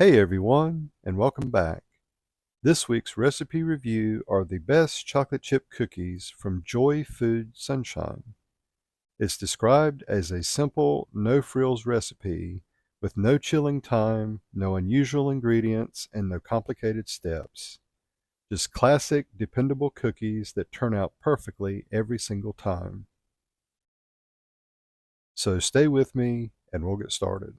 Hey everyone, and welcome back. This week's recipe review are the best chocolate chip cookies from JoyFoodSunshine. It's described as a simple, no-frills recipe with no chilling time, no unusual ingredients, and no complicated steps. Just classic, dependable cookies that turn out perfectly every single time. So stay with me and we'll get started.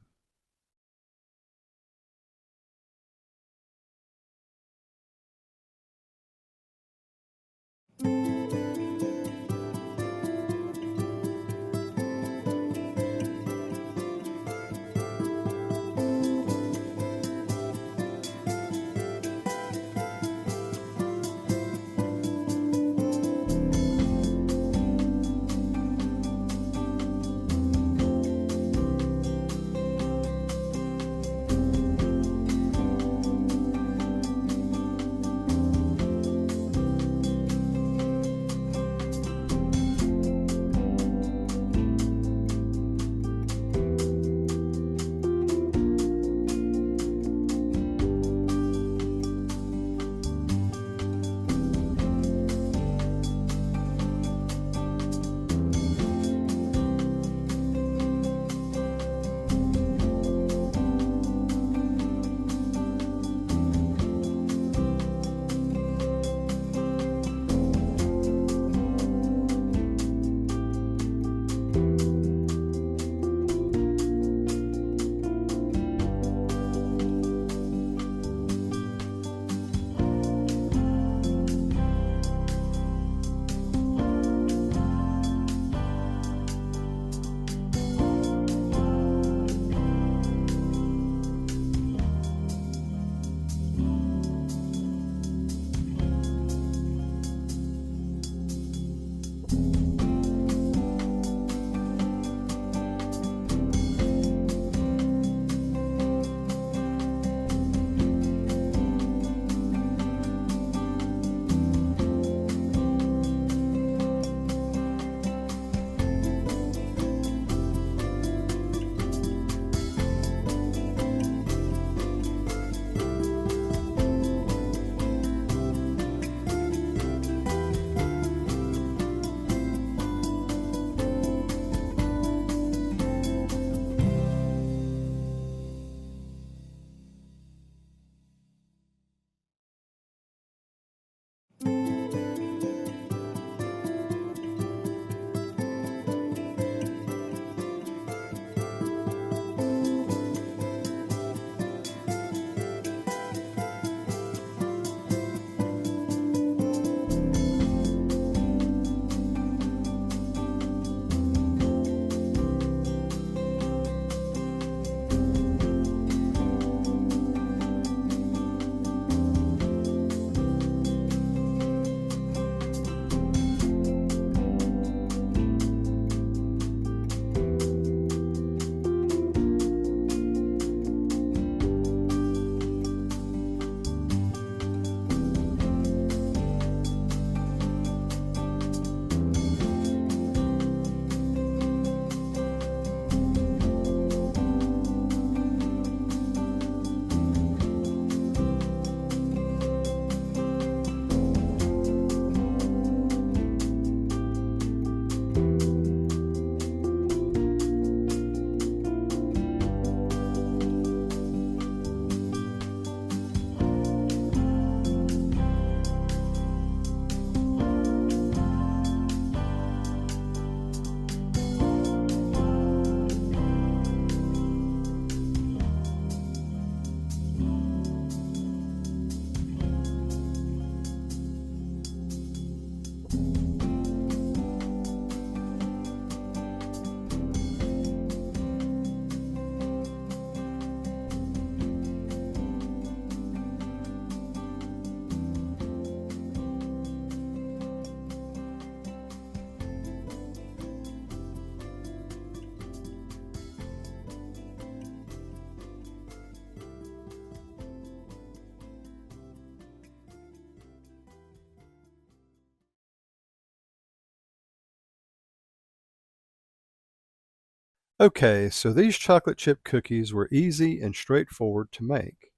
Okay, so these chocolate chip cookies were easy and straightforward to make.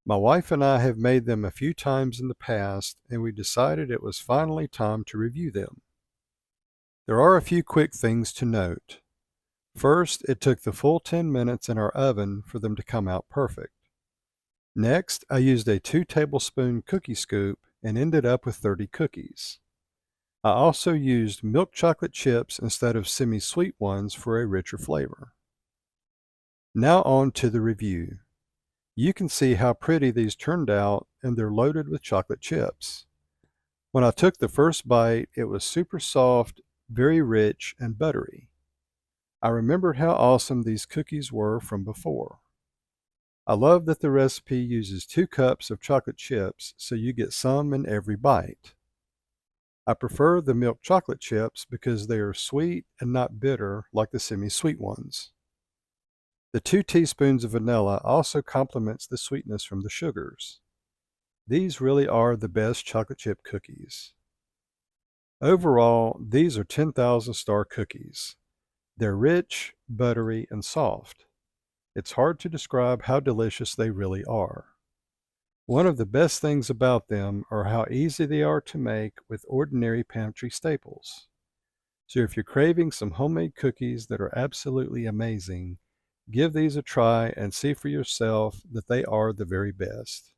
My wife and I have made them a few times in the past, and we decided it was finally time to review them. There are a few quick things to note. First, it took the full 10 minutes in our oven for them to come out perfect. Next, I used a 2-tablespoon cookie scoop and ended up with 30 cookies. I also used milk chocolate chips instead of semi-sweet ones for a richer flavor. Now on to the review. You can see how pretty these turned out, and they're loaded with chocolate chips. When I took the first bite, it was super soft, very rich, and buttery. I remembered how awesome these cookies were from before. I love that the recipe uses 2 cups of chocolate chips, so you get some in every bite. I prefer the milk chocolate chips because they are sweet and not bitter like the semi-sweet ones. The 2 teaspoons of vanilla also complements the sweetness from the sugars. These really are the best chocolate chip cookies. Overall, these are 10,000 star cookies. They're rich, buttery, and soft. It's hard to describe how delicious they really are. One of the best things about them are how easy they are to make with ordinary pantry staples. So if you're craving some homemade cookies that are absolutely amazing, give these a try and see for yourself that they are the very best.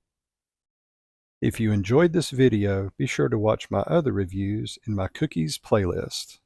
If you enjoyed this video, be sure to watch my other reviews in my cookies playlist.